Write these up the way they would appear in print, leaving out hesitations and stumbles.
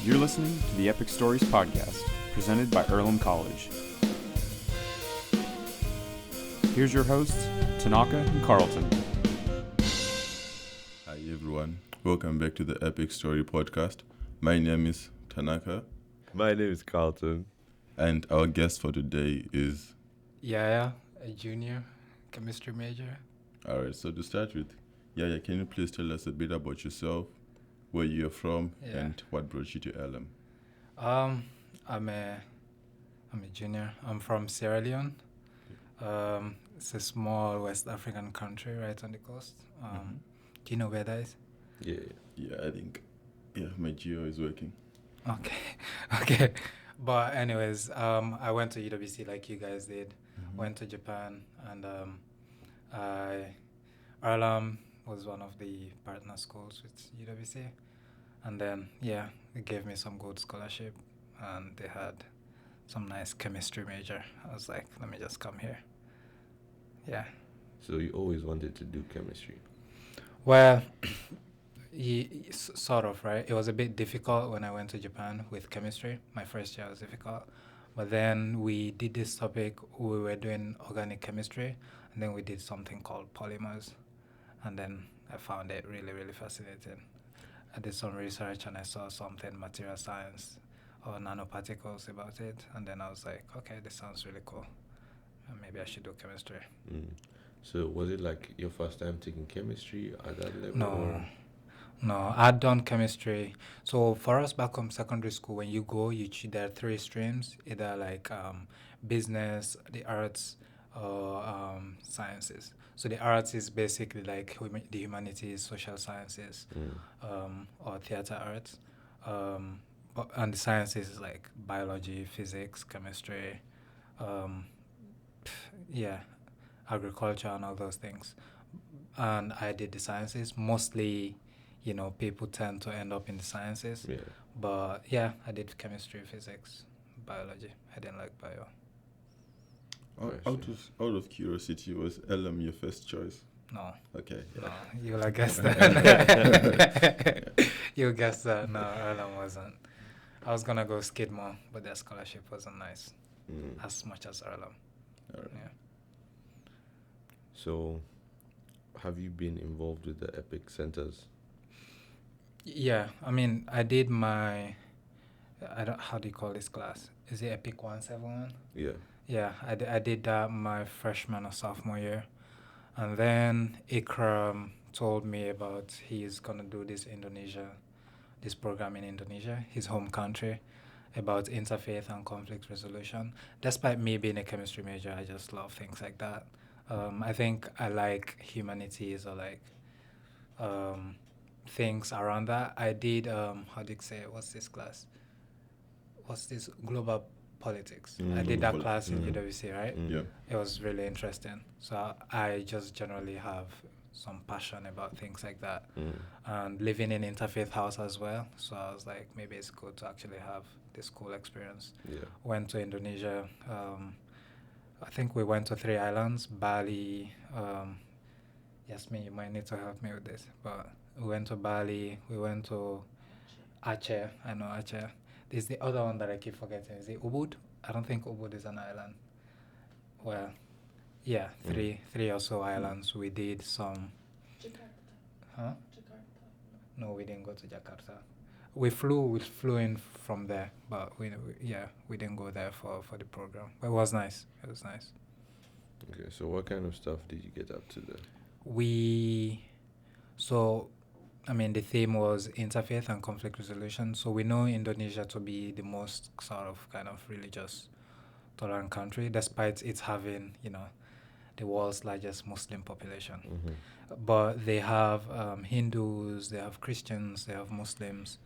You're listening to the Epic Stories podcast, presented by Earlham College. Here's your hosts, Tanaka and Carlton. Hi everyone, welcome back to the Epic Story podcast. My name is Tanaka. My name is Carlton. And our guest for today is... Yayah, a junior chemistry major. Alright, so to start with, Yayah, can you please tell us a bit about yourself, where you're from, and what brought you to Earlham? I'm a junior. I'm from Sierra Leone. It's a small West African country right on the coast. Do you know where that is? Yeah, I think my geo is working. Okay. But anyways, I went to UWC like you guys did. Went to Japan, and Earlham was one of the partner schools with UWC. And then, they gave me some good scholarship, and they had some nice chemistry major. I was like, let me just come here. Yeah. So you always wanted to do chemistry? Well, sort of, right? It was a bit difficult when I went to Japan with chemistry. My first year was difficult. But then we did this topic, we were doing organic chemistry, and then we did something called polymers. And then I found it really, really fascinating. I did some research and I saw something, material science or nanoparticles about it. And then I was like, okay, this sounds really cool. Maybe I should do chemistry. So was it like your first time taking chemistry at that level? No, I'd done chemistry. So for us back home, secondary school, when you go, there are three streams, either like business, the arts, or sciences. So the arts is basically like the humanities, social sciences, or theater arts. And the sciences is like biology, physics, chemistry, agriculture and all those things. And I did the sciences. Mostly, people tend to end up in the sciences. Yeah. But I did chemistry, physics, biology. I didn't like bio. Out of curiosity, was Earlham your first choice? No. Okay. No, you'll guess that. You'll guess that. No, Earlham wasn't. I was gonna go Skidmore, but their scholarship wasn't nice as much as Earlham. All right. Yeah. So, have you been involved with the Epic Centers? Yeah, I mean, I did my. How do you call this class? Is it Epic 171? Yeah. Yeah, I did that my freshman or sophomore year. And then Ikram told me about he's going to do this program in Indonesia, his home country, about interfaith and conflict resolution. Despite me being a chemistry major, I just love things like that. I think I like humanities or like things around that. I did, what's this class? What's this? Global politics. I did that class in UWC, right? Yeah. It was really interesting. So I just generally have some passion about things like that. And living in interfaith house as well. So I was like, maybe it's good to actually have this cool experience. Yeah. Went to Indonesia. I think we went to 3 islands, Bali. Yasmin, you might need to help me with this. But we went to Bali. We went to Aceh. I know Aceh. There's the other one that I keep forgetting. Is it Ubud? I don't think Ubud is an island. Well, three or so islands. We did some... Jakarta. Huh? Jakarta. No, we didn't go to Jakarta. We flew in from there, but we didn't go there for the program. But it was nice. Okay, so what kind of stuff did you get up to there? The theme was interfaith and conflict resolution. So we know Indonesia to be the most sort of kind of religious tolerant country, despite it having, the world's largest Muslim population. But they have Hindus, they have Christians, they have Muslims.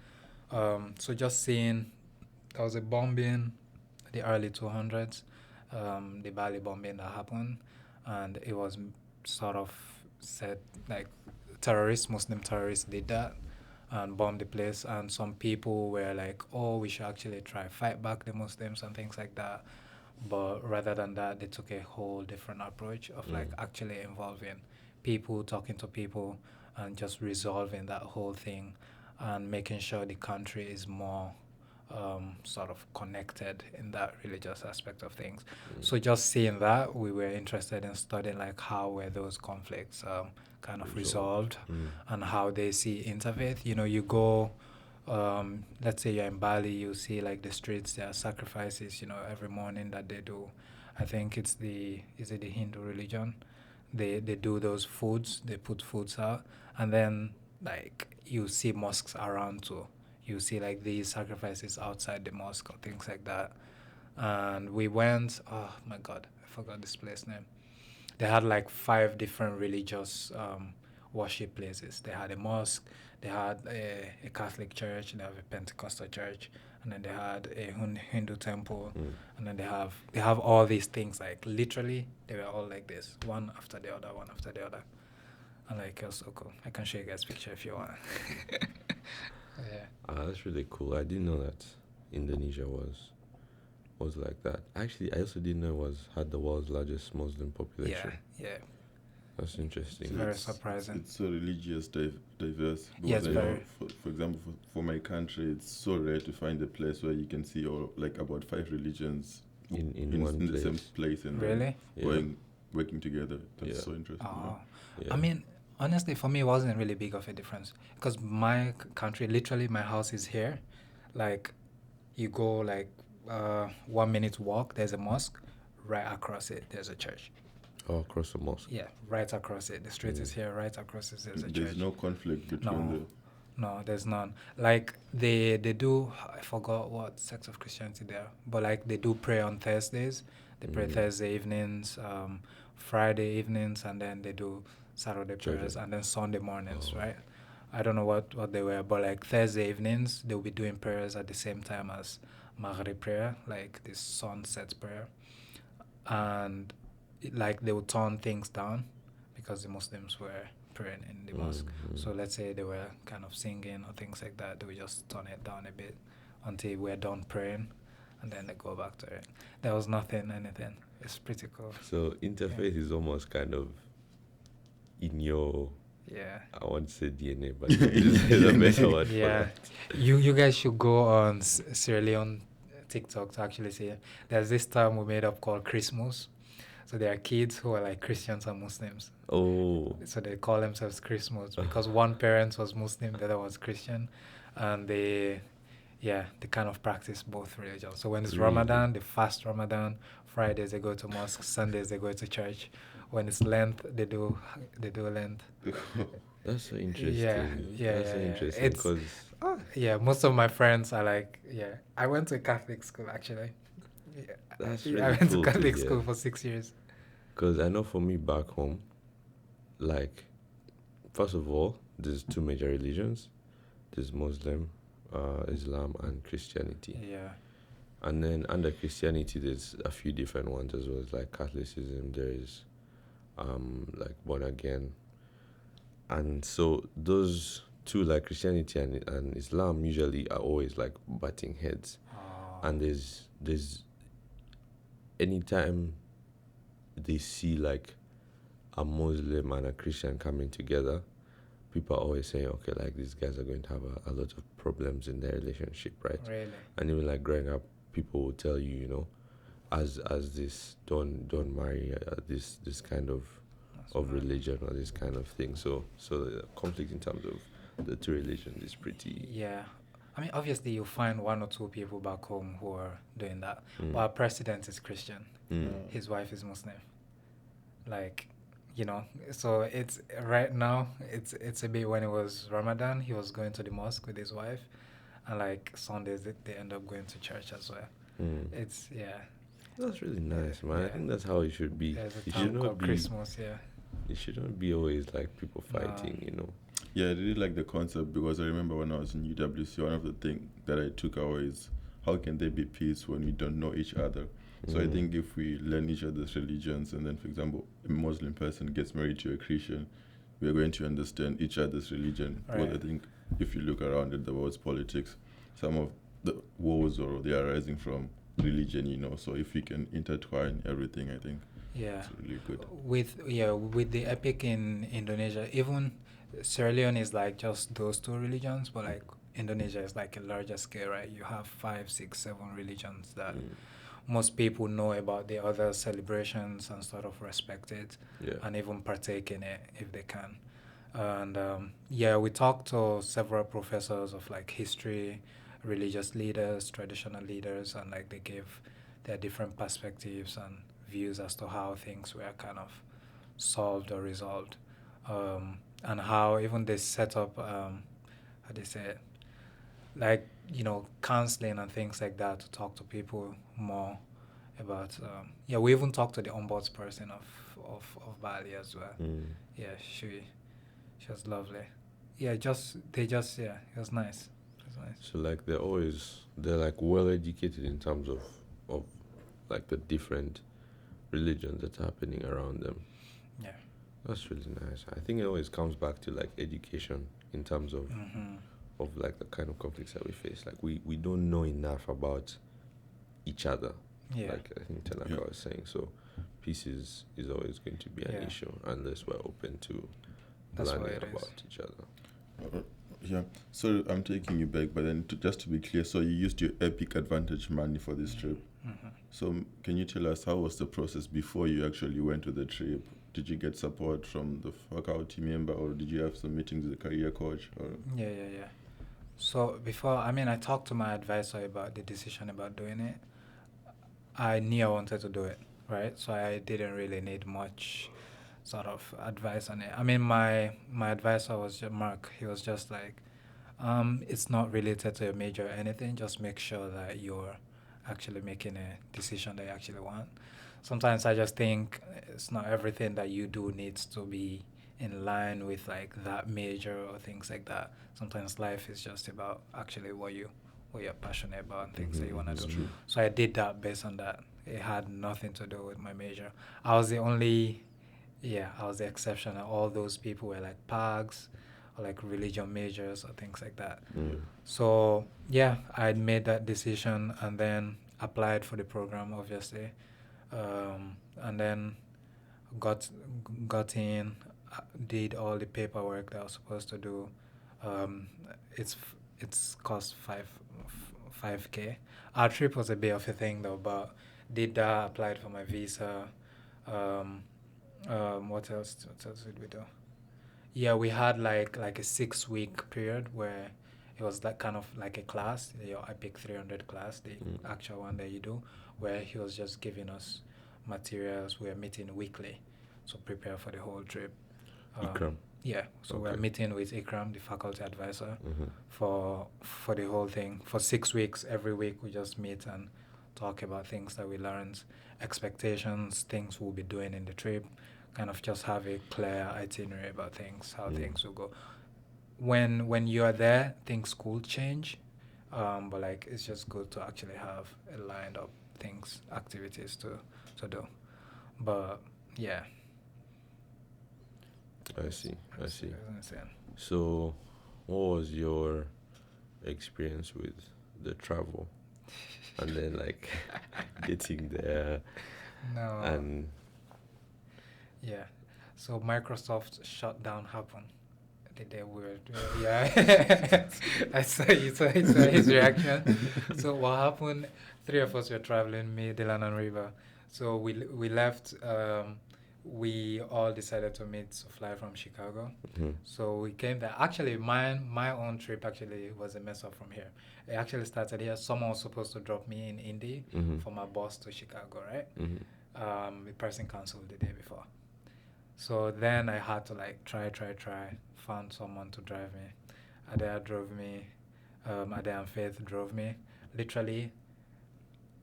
So just seeing, there was a bombing the early 200s, the Bali bombing that happened, and it was sort of said like Muslim terrorists did that and bombed the place, and some people were like, oh, we should actually try fight back the Muslims and things like that. But rather than that, they took a whole different approach of like actually involving people talking to people and just resolving that whole thing and making sure the country is more sort of connected in that religious aspect of things. So just seeing that, we were interested in studying like how were those conflicts kind of resolved and how they see interfaith. You know, you go, let's say you're in Bali, you see like the streets, there are sacrifices, you know, every morning that they do. I think is it the Hindu religion? They do those foods, they put foods out, and then like you see mosques around too. You see like these sacrifices outside the mosque or things like that. And we went, oh my God, I forgot this place name. They had like 5 different religious worship places. They had a mosque, they had a Catholic church, they have a Pentecostal church, and then they had a Hindu temple, and then they have all these things, like literally they were all like this, one after the other, one after the other. And like it was so cool. I can show you guys a picture if you want. Yeah. That's really cool. I didn't know that Indonesia was like that. Actually, I also didn't know it had the world's largest Muslim population. Yeah. That's interesting. It's very surprising. It's so religious diverse. Yes, Because very. For example, for my country, it's so rare to find a place where you can see like about 5 religions In one the place. same place and Really? working together. That's Yeah. so interesting. Oh. Yeah. I mean, honestly, for me, it wasn't really big of a difference because my country, literally, my house is here. Like, you go like 1 minute walk, there's a mosque. Right across it, there's a church. Oh, across the mosque. Yeah, right across it. The street is here. Right across it, there's a There's church. no conflict between No, there's none. Like they do. I forgot what sects of Christianity they are, but like they do pray on Thursdays. They pray Thursday evenings, Friday evenings, and then they do Saturday prayers, and then Sunday mornings, right? I don't know what they were, but like Thursday evenings, they'll be doing prayers at the same time as Maghrib prayer, like this sunset prayer, and like they would turn things down because the Muslims were praying in the mosque. So let's say they were kind of singing or things like that, they would just turn it down a bit until we're done praying, and then they go back to it. There was anything. It's pretty cool. So interfaith is almost kind of in your, Yeah. I want to say DNA, but it's a better word for Yeah. that. You guys should go on Sierra Leone TikTok to actually see it. There's this term we made up called Christmas. So there are kids who are like Christians and Muslims. Oh, So they call themselves Christmas because one parent was Muslim, the other was Christian, and they kind of practice both religions. So when it's Really? Ramadan, they fast Ramadan. Fridays they go to mosque. Sundays they go to church. When it's Lent, they do Lent. that's so interesting. Yeah, That's so yeah. interesting It's- because Yeah, most of my friends are like, I went to a Catholic school actually. Yeah. That's I really went cool to to Catholic hear. school for 6 years. I know for me back home, like, first of all, there's 2 major religions. There's Muslim, Islam, and Christianity. Yeah. And then under Christianity, there's a few different ones as well. It's like Catholicism, there's like born again. And so those 2, like Christianity and Islam, usually are always like butting heads. And there's anytime they see like a Muslim and a Christian coming together, people are always saying, okay, like these guys are going to have a lot of problems in their relationship, right? Really? And even like growing up, people will tell you, you know, as this, don't marry this kind of religion or this kind of thing. So the conflict in terms of the 2 religions is pretty. Yeah. I mean, obviously, you'll find 1 or 2 people back home who are doing that. But our president is Christian. His wife is Muslim. Like, you know, so it's right now, it's a bit when it was Ramadan, he was going to the mosque with his wife. And like Sundays, they end up going to church as well. It's, That's really nice, man. I Yeah. think that's how it should be. There's a It town should not called be. Christmas, yeah. It shouldn't be always like people fighting, you know. Yeah, I really like the concept because I remember when I was in UWC, one of the things that I took away is how can there be peace when we don't know each other? So I think if we learn each other's religions and then, for example, a Muslim person gets married to a Christian, we are going to understand each other's religion. Because I Right. think if you look around at the world's politics, some of the wars or they are arising from religion, you know. So if we can intertwine everything, I think Yeah. It's really good. With the epic in Indonesia, even Sierra Leone is like just those two religions, but like Indonesia is like a larger scale, right? You have 5, 6, 7 religions that most people know about, the other celebrations and sort of respect it Yeah. and even partake in it if they can. And we talked to several professors of like history, religious leaders, traditional leaders, and like they gave their different perspectives and views as to how things were kind of solved or resolved, and how even they set up, how they say it, like counseling and things like that to talk to people more about. We even talked to the ombudsperson of Bali as well. Yeah, she was lovely. It was nice. So like they're like well educated in terms of like the different religions that's happening around them. Yeah. That's really nice. I think it always comes back to like education in terms of of like the kind of conflicts that we face. Like we don't know enough about each other. Yeah. Like I think Tanaka was saying. So peace is always going to be an issue unless we're open to learning about each other. So I'm taking you back, but then just to be clear, so you used your Epic Advantage money for this trip. So can you tell us how was the process before you actually went to the trip? Did you get support from the faculty member, or did you have some meetings with the career coach? Or? Yeah. So before, I talked to my advisor about the decision about doing it. I knew I wanted to do it, right? So I didn't really need much sort of advice on it. My advisor was Mark. He was just like, it's not related to a major or anything. Just make sure that you're actually making a decision that you actually want. Sometimes I just think it's not everything that you do needs to be in line with like that major or things like that. Sometimes life is just about actually what you're passionate about and things that you want to do. True. So I did that based on that. It had nothing to do with my major. I was the exception. All those people were like PAGs or like religion majors or things like that. So I made that decision and then applied for the program, obviously, and then got in, did all the paperwork that I was supposed to do. It's cost 5K. Our trip was a bit of a thing though, but did that, applied for my visa. What else did we do? Yeah, we had like a 6-week period where it was that kind of like a class, your Epic 300 class, the actual one that you do, where he was just giving us materials. We were meeting weekly, so prepare for the whole trip. Ikram. Yeah, so we're meeting with Ikram, the faculty advisor, for the whole thing. For 6 weeks, every week we just meet and talk about things that we learned, expectations, things we'll be doing in the trip, kind of just have a clear itinerary about things, how things will go. When you are there, things could change, but like it's just good to actually have a lined up things, activities to do. But yeah. I see. Insane. So, what was your experience with the travel, and then like getting there? No. And yeah, so Microsoft shutdown happened. The day we were yeah, I saw his reaction. So what happened? 3 of us were traveling, me, Dylan, and Riva. So we left. We all decided to fly from Chicago. So we came there. Actually, my own trip actually was a mess up from here. It actually started here. Someone was supposed to drop me in Indy for my bus to Chicago, right? The person canceled the day before. So then I had to like try, found someone to drive me. Adea drove me. Adea and Faith drove me. Literally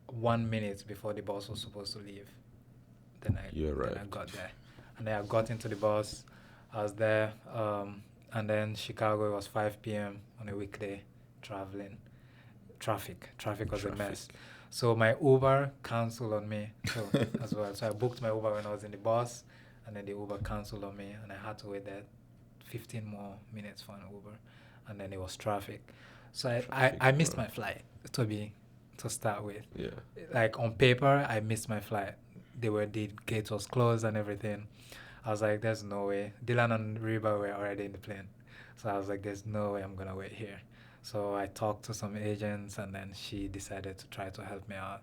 1 minute before the bus was supposed to leave. Then I got there. And then I got into the bus. I was there. And then Chicago, it was 5 p.m. on a weekday, traveling. Traffic was a mess. So my Uber canceled on me as well. So I booked my Uber when I was in the bus, and then the Uber canceled on me, and I had to wait there 15 more minutes for an Uber, and then it was traffic. So I missed my flight to start with. Yeah. Like on paper, I missed my flight the gate was closed and everything. I was like, there's no way. Dylan and Reba were already in the plane. So I was like, there's no way I'm going to wait here. So I talked to some agents, and then she decided to try to help me out.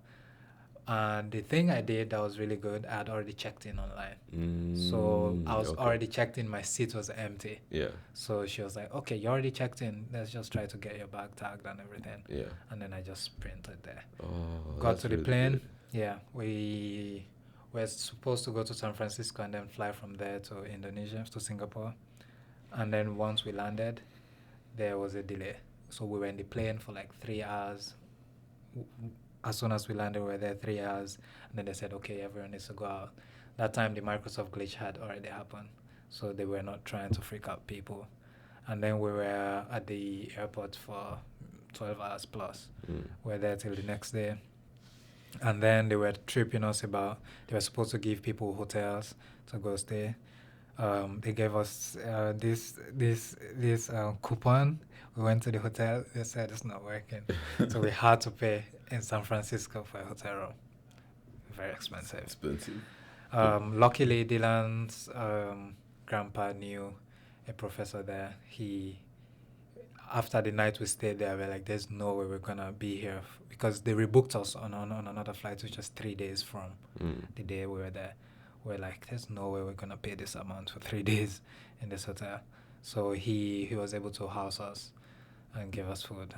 And the thing I did that was really good, I had already checked in online. So I was already checked in, my seat was empty. Yeah. So she was like, okay, you already checked in. Let's just try to get your bag tagged and everything. Yeah. And then I just sprinted there. Oh, Got that's to the really plane. good. Yeah, we were supposed to go to San Francisco and then fly from there to Indonesia, to Singapore. And then once we landed, there was a delay. So we were in the plane for like 3 hours. As soon as we landed, we were there 3 hours. And then they said, okay, everyone needs to go out. That time, the Microsoft glitch had already happened. So they were not trying to freak out people. And then we were at the airport for 12 hours plus. We were there till the next day. And then they were tripping us about, they were supposed to give people hotels to go stay. They gave us this coupon. We went to the hotel. They said it's not working. So we had to pay in San Francisco for a hotel room. Very expensive. Luckily, Dylan's grandpa knew a professor there. After the night we stayed there, we were like, there's no way we're going to be here. Because they rebooked us on another flight, which was 3 days from the day we were there. We're like, there's no way we're going to pay this amount for 3 days in this hotel. So he was able to house us and give us food.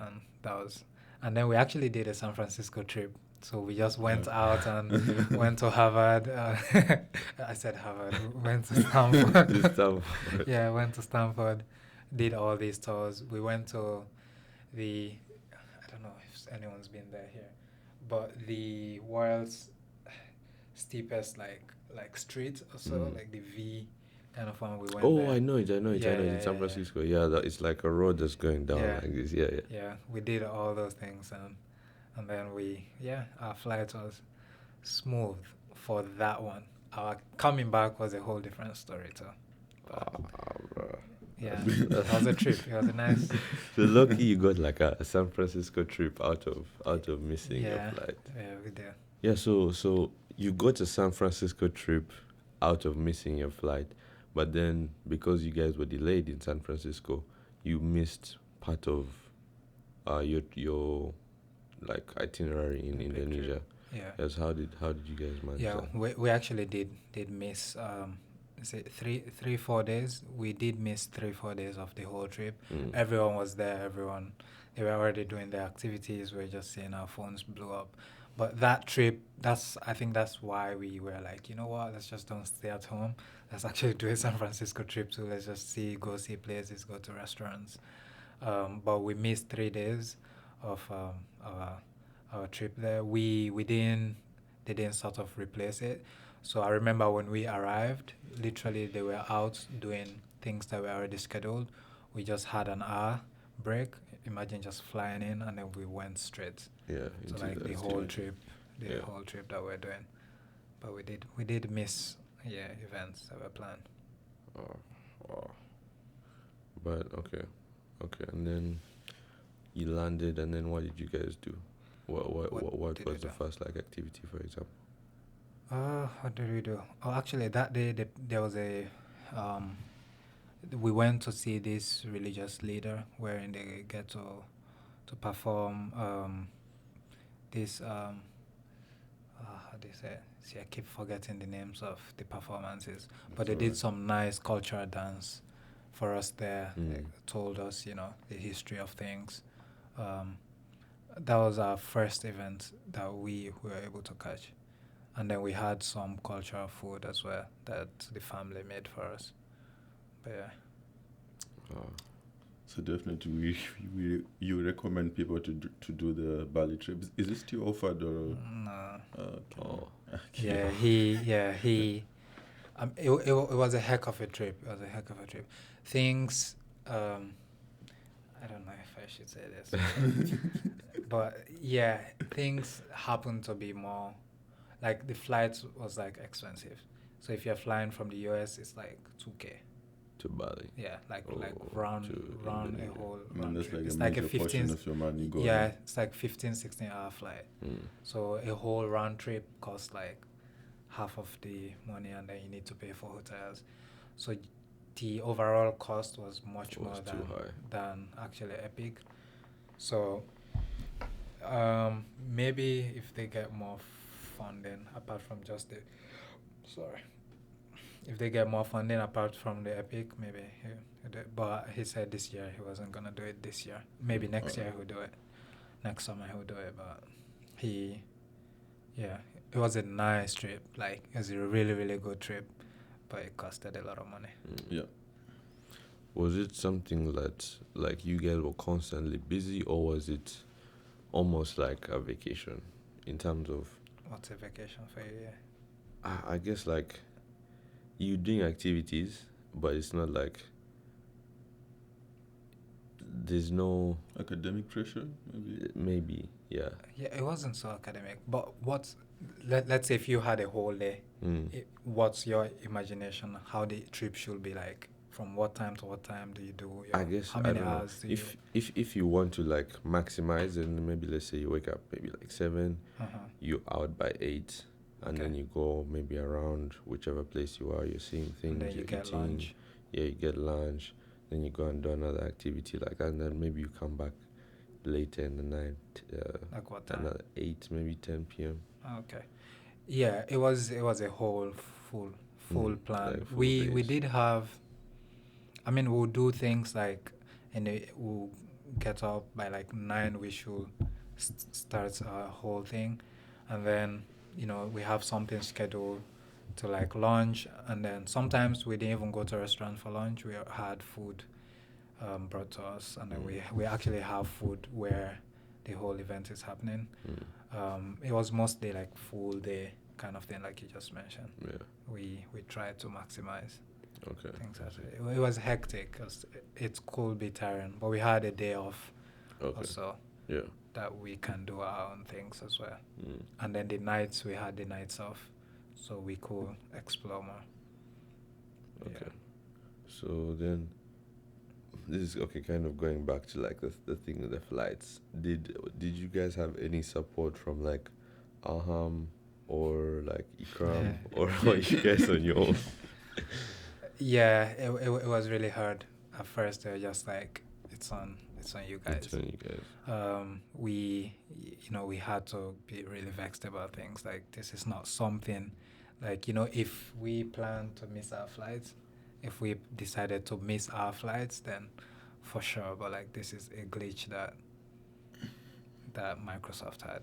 And then we actually did a San Francisco trip. So we just went out and went to Harvard. I said Harvard. We went to Stanford. Yeah, went to Stanford. Did all these tours. We went to I don't know if anyone's been there here, but the world's steepest like street or so, like the V kind of one. We went there. I know it. In San Francisco. Yeah, it's like a road that's going down like this. Yeah, we did all those things, and then our flight was smooth for that one. Our coming back was a whole different story too. Bro. Yeah, it was a trip. It was a nice. So lucky you got like a San Francisco trip out of missing your flight. Yeah, we did. Yeah, so you got a San Francisco trip out of missing your flight, but then because you guys were delayed in San Francisco, you missed part of your like itinerary in Indonesia. Yeah. Yes. How did you guys manage that? Yeah, we actually did miss 3-4 days. We did miss 3-4 days of the whole trip. Everyone was there. They were already doing their activities. We were just seeing our phones blew up. But that trip, I think that's why we were like, you know what, let's just don't stay at home. Let's actually do a San Francisco trip too. Let's just go see places, go to restaurants. But we missed 3 days of our trip there. They didn't sort of replace it. So I remember when we arrived, literally they were out doing things that were already scheduled. We just had an hour break. Imagine just flying in, and then we went straight. Yeah. So like the whole trip that we're doing. But we did miss events that were planned. Oh. But okay, and then you landed, and then what did you guys do? What was the first like activity, for example? What did we do? Oh, actually, that day there was we went to see this religious leader wherein they get to perform this how do you say it? See, I keep forgetting the names of the performances, but they did some nice cultural dance for us there. They told us, the history of things. That was our first event that we were able to catch. And then we had some cultural food as well that the family made for us. But yeah. So definitely, you recommend people to do the Bali trip. Is it still offered or? No. Okay. He. It was a heck of a trip. Things. I don't know if I should say this, but yeah, things happen to be more. Like the flight was like expensive. So if you're flying from the US, it's like $2,000 to Bali. Yeah, round a whole. That's trip. like It's a like major a 15. portion of your money going. Yeah, it's like 15-16 hour flight. So a whole round trip costs like half of the money, and then you need to pay for hotels. So the overall cost was much It was more too high. than actually Epic. So maybe if they get more funding apart from just the if they get more funding apart from the Epic, maybe he'll do it. But he said this year he wasn't gonna do it this year. Maybe next year he'll do it. Next summer he'll do it. But it was a nice trip. Like, it was a really, really good trip, but it costed a lot of money. Yeah. Was it something that like you guys were constantly busy, or was it almost like a vacation in terms of? What's a vacation for you? I guess like you doing activities, but it's not like there's no Academic pressure, maybe yeah. Yeah, it wasn't so academic. But let's say if you had a whole day, what's your imagination? How the trip should be like? From what time to what time do you do? I guess how many I don't know. hours do you? If you want to like maximize, and maybe let's say you wake up maybe like 7, you're out by 8, and then you go maybe around whichever place you are. You're seeing things. And then you're you get eating. lunch. Yeah, you get lunch. Then you go and do another activity like that, and then maybe you come back later in the night. Like what time? Another 8, maybe 10 p.m. Okay. Yeah, it was a whole full plan. Like full we days. did have. I mean, we'll do things like, we'll get up by like 9. We should start a whole thing, and then we have something scheduled to like lunch, and then sometimes we didn't even go to a restaurant for lunch. We had food brought to us, and then we actually have food where the whole event is happening. It was mostly like full day kind of thing, like you just mentioned. Yeah. We tried to maximize. Okay. Things actually. It was hectic because it could be tiring, but we had a day off also Yeah. that we can do our own things as well. And then the nights, we had the nights off, so we could explore more. Okay. Yeah. So then, this is kind of going back to like the thing with the flights. Did you guys have any support from like Earlham or like Ikram, or were you guys on your own? Yeah, it was really hard at first. They were just like, it's on you guys. It's on you guys. We had to be really vexed about things. Like, this is not something, like, if we plan to miss our flights, if we decided to miss our flights, then for sure. But like, this is a glitch that Microsoft had.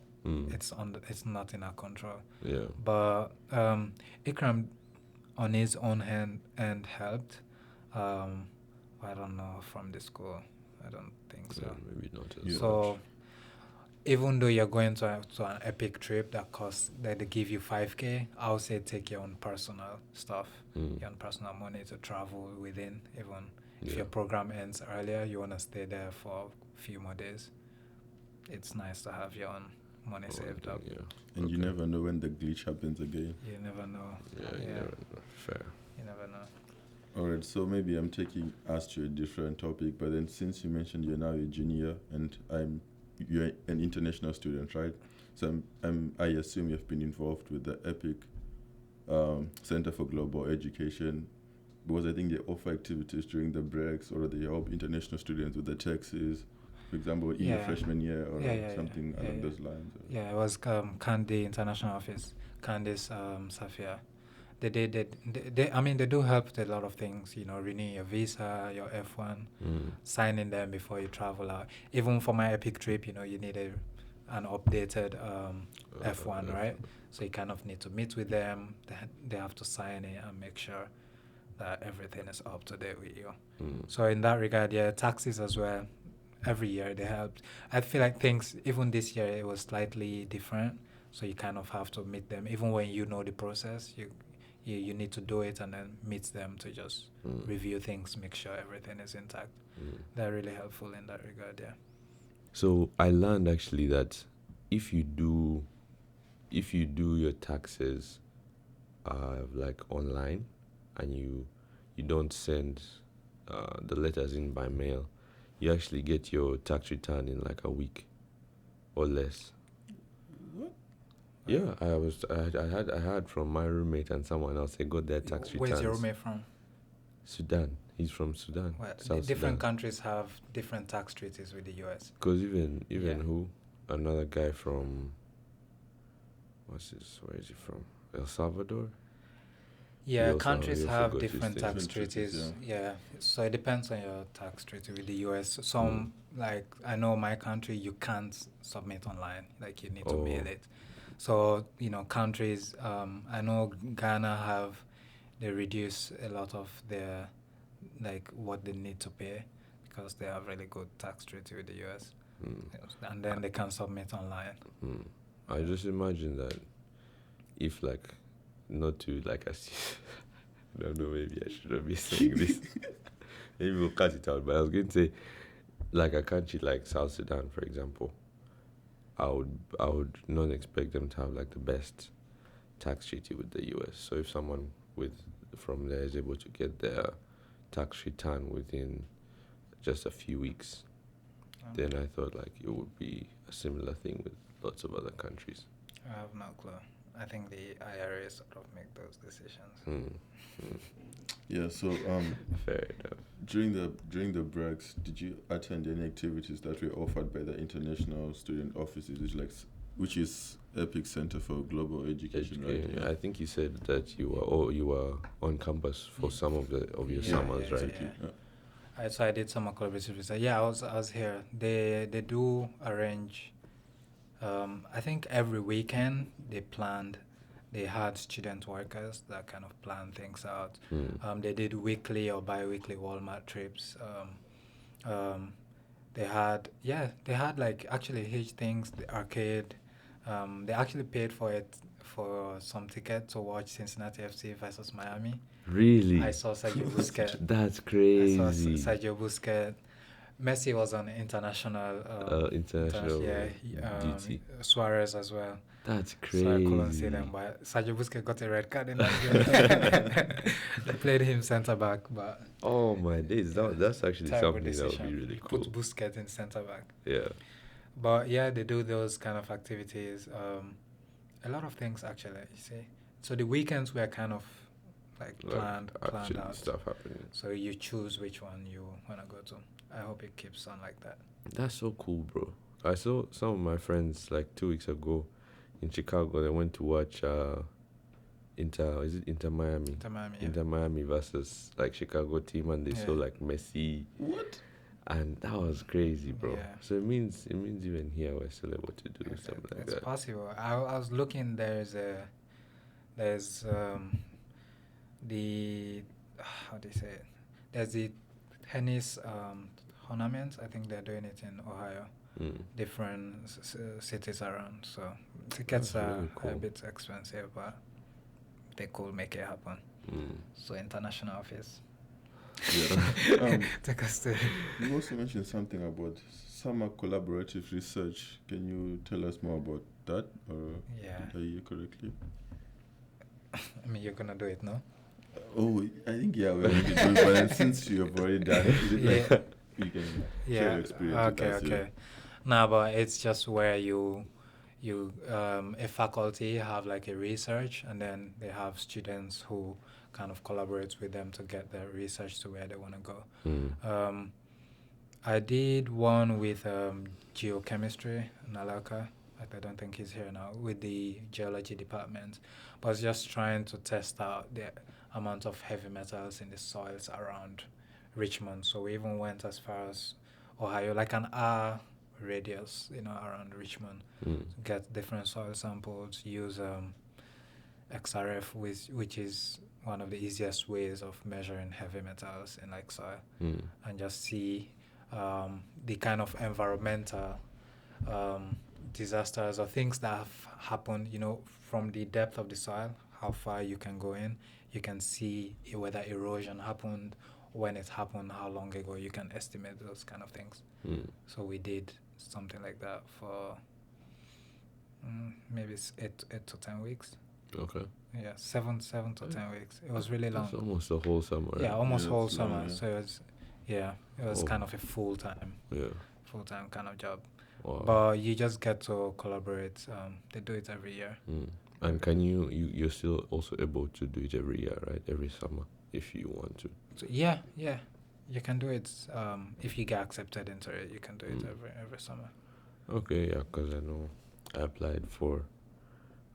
It's not in our control. Yeah. But Ikram, on his own hand, helped. I don't know, from the school. I don't think so. Yeah, maybe not as So much. even though you're going to an Epic trip that they give you 5K, I would say take your own personal stuff, your own personal money to travel within. Even if your program ends earlier, you want to stay there for a few more days. It's nice to have your own money saved up. Yeah. And you never know when the glitch happens again. You never know. Yeah, you never know. Fair. You never know. All right, so maybe I'm taking us to a different topic, but then since you mentioned you're now a junior and you're an international student, right? So I assume you've been involved with the EPIC Center for Global Education, because I think they offer activities during the breaks, or they help international students with the taxes, for example, in your freshman year or something along those lines. Yeah, it was Kandi International Office, Candice Safia. They do help with a lot of things, renewing your visa, your F1, signing them before you travel out. Even for my Epic trip, you need an updated F1, right? So you kind of need to meet with them. They have to sign it and make sure that everything is up to date with you. So in that regard, taxes as well. Every year they helped. I feel like things, even this year, it was slightly different. So you kind of have to meet them. Even when you know the process, you need to do it and then meet them to just review things, make sure everything is intact. They're really helpful in that regard, yeah. So I learned actually that if you do your taxes like online, and you don't send the letters in by mail, you actually get your tax return in like a week or less. Yeah, I had from my roommate and someone else. They got their tax returns. Where's your roommate from? Sudan. He's from Sudan. Well, South different Sudan. countries have different tax treaties with the US. Because even Yeah. who? Another guy from, where is he from? El Salvador? Yeah, also- countries he also have got his different thing. tax Different treaties, treaties. Yeah, so it depends on your tax treaty with the US. Some, like, I know my country, you can't submit online. Like, you need to mail Oh. it. So, countries, I know Ghana they reduce a lot of their, like, what they need to pay because they have really good tax treaty with the US. And then they can submit online. I just imagine that if, like, not to, like, I don't know, maybe I shouldn't be saying this. Maybe we'll cut it out. But I was going to say, like, a country like South Sudan, for example, I would not expect them to have, like, the best tax treaty with the US. So if someone from there is able to get their tax return within just a few weeks, then I thought, like, it would be a similar thing with lots of other countries. I have no clue. I think the IRA sort of make those decisions. Yeah. So Fair enough. during the breaks, did you attend any activities that were offered by the International Student Offices, which is EPIC Center for Global Education, right? Yeah, I think you said that you were on campus for some of your Yeah, summers, yeah, right? yeah. So I did some collaborative research. Yeah, I was here. They do arrange. I think every weekend they had student workers that kind of plan things out. They did weekly or bi-weekly Walmart trips. They had like actually huge things. The arcade. They actually paid for some ticket to watch Cincinnati FC versus Miami. Really? I saw Sergio Busquets. That's I crazy. saw Sergio Busquets. Messi was on international. International duty. Suarez as well. That's So I couldn't see crazy. them, but Sergio Busquets got a red card in that game. They played him centre back, but Oh my days, that's actually terrible something that would decision. be really cool. Put Busquets in centre back. Yeah. But yeah, they do those kind of activities. A lot of things actually. You see, so the weekends were kind of like planned actually out. stuff happening. So you choose which one you wanna go to. I hope it keeps on like that. That's so cool, bro. I saw some of my friends like 2 weeks ago in Chicago. They went to watch Inter Miami? To Miami, yeah. Inter Miami versus like Chicago team, and they saw Yeah. like Messi, What? and that was crazy, bro. Yeah. So it means even here we're still able to do something like It's that. possible. I was looking. There's the how do you say it? There's the tennis tournament. I think they're doing it in Ohio. Different cities around. So tickets That's are really cool. a bit expensive, but they could make it happen. So international office. Yeah. Take us to. You also mentioned something about summer collaborative research. Can you tell us more about that? Or Yeah. did I hear you correctly? I mean, you're gonna do it, no? Oh, I think we're going to do it, but then since you have already done it, is it like you can share your experience with Okay. us, yeah? Okay. Nah, but it's just where you a faculty have like a research, and then they have students who kind of collaborate with them to get their research to where they want to go. I did one with geochemistry in Alaka. I don't think he's here now, with the geology department. But I was just trying to test out the amount of heavy metals in the soils around Richmond. So we even went as far as Ohio, like an hour radius, around Richmond, to get different soil samples, use XRF, which is one of the easiest ways of measuring heavy metals in like soil, and just see the kind of environmental disasters or things that have happened, from the depth of the soil, how far you can go in. You can see whether erosion happened, when it happened, how long ago. You can estimate those kind of things. So we did something like that for maybe 8 to 10 weeks. Okay. Yeah, 7 to 10 weeks. It was really long. That's almost the whole summer. Right? Yeah, almost Yeah, whole it's long, summer. yeah. So it was Oh. kind of a full-time Yeah. kind of job. Wow. But you just get to collaborate. They do it every year. And can you're still also able to do it every year, right? Every summer, if you want to. So yeah, you can do it. If you get accepted into it, you can do it every summer. Okay, yeah, because I know I applied for,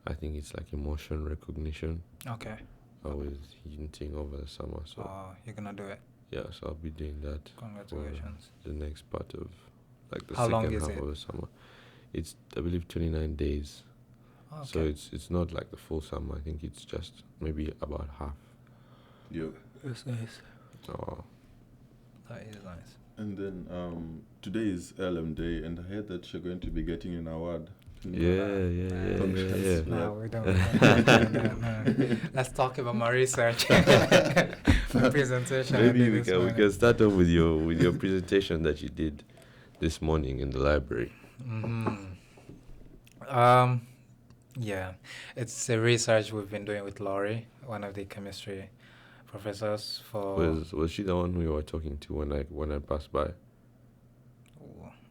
I think it's like emotion recognition. Okay. With hinting over the summer, so You're gonna do it. yeah, so I'll be doing that. Congratulations. For the next part of, like the How long second is half it? of the summer. It's, I believe, 29 days. Okay. So it's not like the full summer. I think it's just maybe about half. Yep. That's nice. Oh, That is nice. And then today is Earlham Day, and I heard that you're going to be getting an award. yeah. No, we don't. No. Let's talk about my research. My presentation. Maybe we can start off with your presentation that you did this morning in the library. Yeah, it's a research we've been doing with Laurie, one of the chemistry professors. Was she the one who you were talking to when I passed by?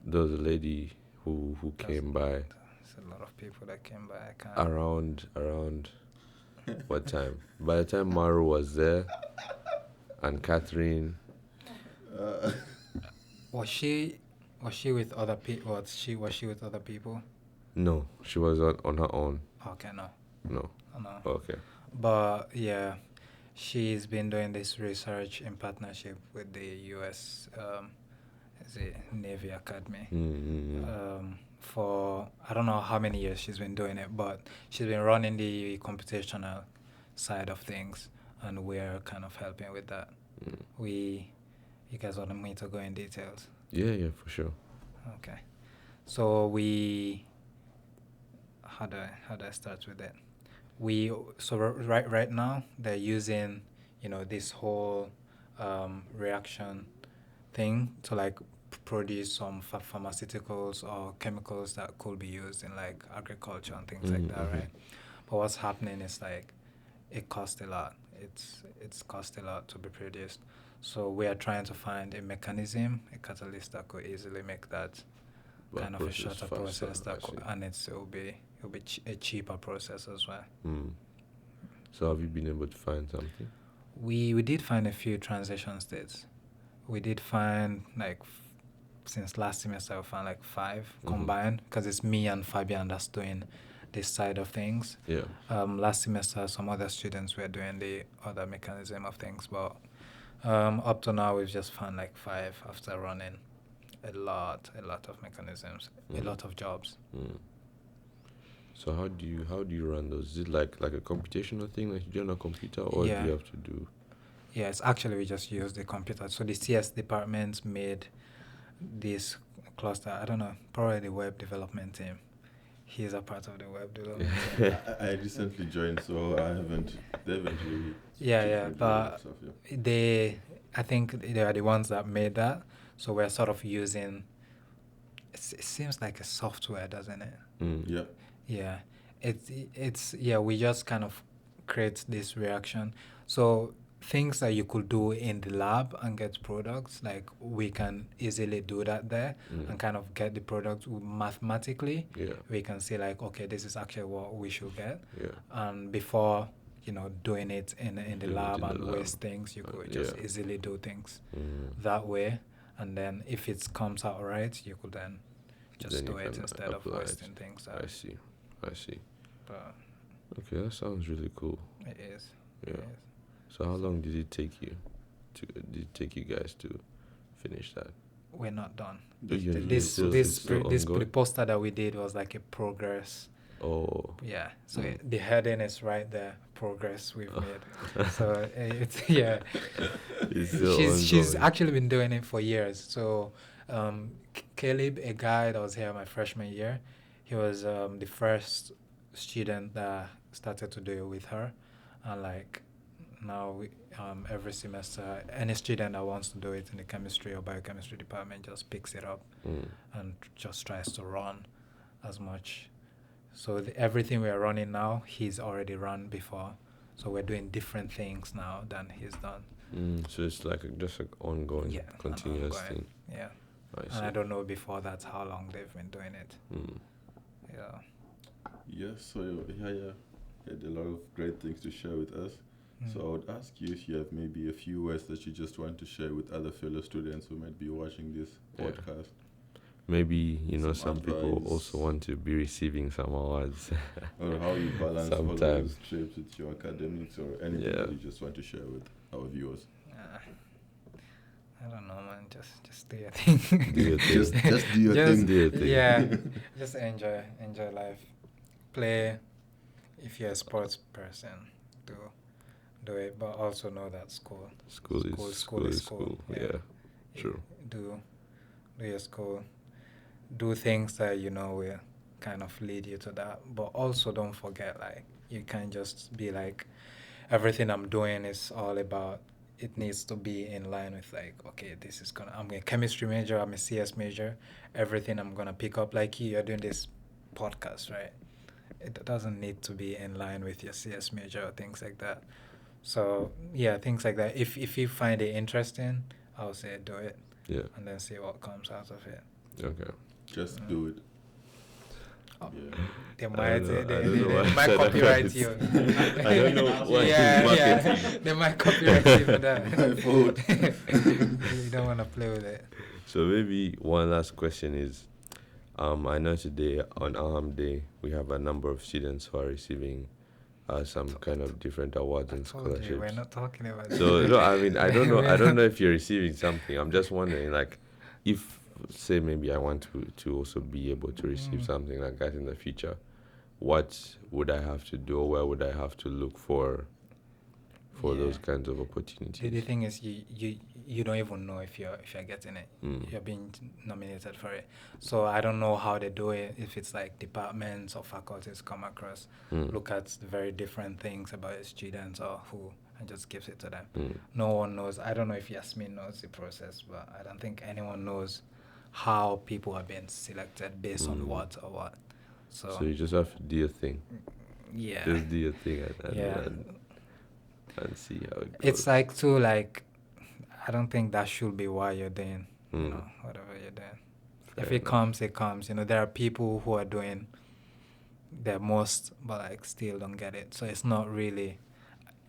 There was a lady who came by. There's a lot of people that came by. I can't. Around what time? By the time Maru was there, and Catherine. Was she with other people? Was she with other people? No, she was on her own. Okay, no. No. No. Okay. But yeah, she's been doing this research in partnership with the U.S. Navy Academy. For I don't know how many years she's been doing it, but she's been running the computational side of things, and we're kind of helping with that. You guys want me to go in details? Yeah, for sure. Okay. So how do I start with it? Right now they're using this whole reaction thing to like produce some pharmaceuticals or chemicals that could be used in like agriculture and things like that, right? But what's happening is like it costs a lot. It's cost a lot to be produced. So we are trying to find a mechanism, a catalyst that could easily make that kind of a shorter process and it'll be a cheaper process as well. So have you been able to find something? We did find a few transition states. We did find like since last semester we found like 5 combined, because it's me and Fabian that's doing this side of things. Yeah. Last semester some other students were doing the other mechanism of things, but up to now we've just found like 5 after running a lot of mechanisms, a lot of jobs. So how do you run those? Is it like a computational thing like you do on a computer, or do you have to do? Yeah, it's actually we just use the computer. So the CS department made this cluster. I don't know, probably the web development team. He's a part of the web development team. I recently joined, so they haven't really. But I think they are the ones that made that. So we're sort of using. It seems like a software, doesn't it? Yeah. Yeah, it's we just kind of create this reaction. So things that you could do in the lab and get products, like we can easily do that there and kind of get the product mathematically. Yeah. We can say like, okay, this is actually what we should get. Yeah. And before doing it in the lab and waste things, you could just easily do things that way. And then if it comes out right, you could then just do it instead of wasting things out. I see. But okay, that sounds really cool. It is. Yeah. So how long did it take you guys to finish that? We're not done. The poster that we did was like a progress. Oh. Yeah. So the heading is right there. Progress we've made. So she's actually been doing it for years. So Caleb, a guy that was here my freshman year, he was the first student that started to do it with her, and like now we every semester any student that wants to do it in the chemistry or biochemistry department just picks it up and just tries to run as much. So everything we are running now, he's already run before. So we're doing different things now than he's done. So it's like just an ongoing, continuous thing. Yeah. I see. And I don't know before that how long they've been doing it. Yeah. Yes, so Yayah had a lot of great things to share with us. So I would ask you if you have maybe a few words that you just want to share with other fellow students who might be watching this podcast. Maybe, some Some people advice. also want to be receiving some awards. Or how you balance all those Sometimes. trips with your academics or anything that you just want to share with our viewers. I don't know, man. Just do your thing. Do your thing. Just do your Just- thing. Do your thing. Yeah, just enjoy life. Play. If you're a sports person, do it. But also know that school School is school. Yeah, true. Do your school. Do things that will kind of lead you to that. But also don't forget, like, you can't just be like, everything I'm doing is all about. It needs to be in line with, like, okay, I'm a chemistry major, I'm a CS major. Everything I'm gonna pick up, like you're doing this podcast, right? It doesn't need to be in line with your CS major or things like that. So yeah, things like that. If you find it interesting, I'll say do it. Yeah. And then see what comes out of it. Okay. Just do it. Oh. Yeah. They I might don't know why they I might said copyright that. you. I don't know why Yeah, he's yeah. They might copyright you for that. My fault. You don't want to play with it. So maybe one last question is, I know today on Earlham Day we have a number of students who are receiving some kind of different awards and I told you, scholarships. we're not talking about So it. no, I mean I don't know if you're receiving something. I'm just wondering, like, if say maybe I want to also be able to receive something like that in the future, what would I have to do, or where would I have to look for those kinds of opportunities? The thing is, you don't even know if you're getting it. Mm. You're being nominated for it. So I don't know how they do it. If it's like departments or faculties come across, look at very different things about the students or who, and just gives it to them. No one knows. I don't know if Yasmin knows the process, but I don't think anyone knows how people are being selected based on what or what. So you just have to do your thing. Yeah. Just do your thing Yeah. and see how it goes. It's like too, like, I don't think that should be why you're doing, whatever you're doing. Fair If it enough. comes, it comes. There are people who are doing their most, but like still don't get it. So it's not really.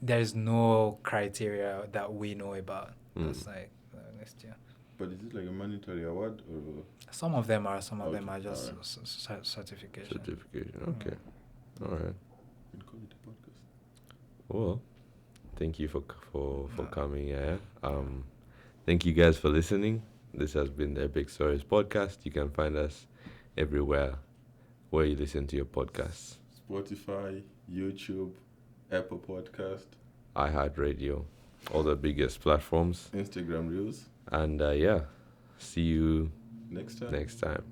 There's no criteria that we know about. That's like next year. But is it like a mandatory award or? Some of them are. Some of them Okay, are just alright. certification. Certification. Okay. All right. We'll call it a podcast. Well, thank you for coming here. Thank you guys for listening. This has been the Epic Stories podcast. You can find us everywhere where you listen to your podcasts. Spotify, YouTube, Apple Podcast, iHeartRadio, all the biggest platforms. Instagram Reels. And see you Next time. next time.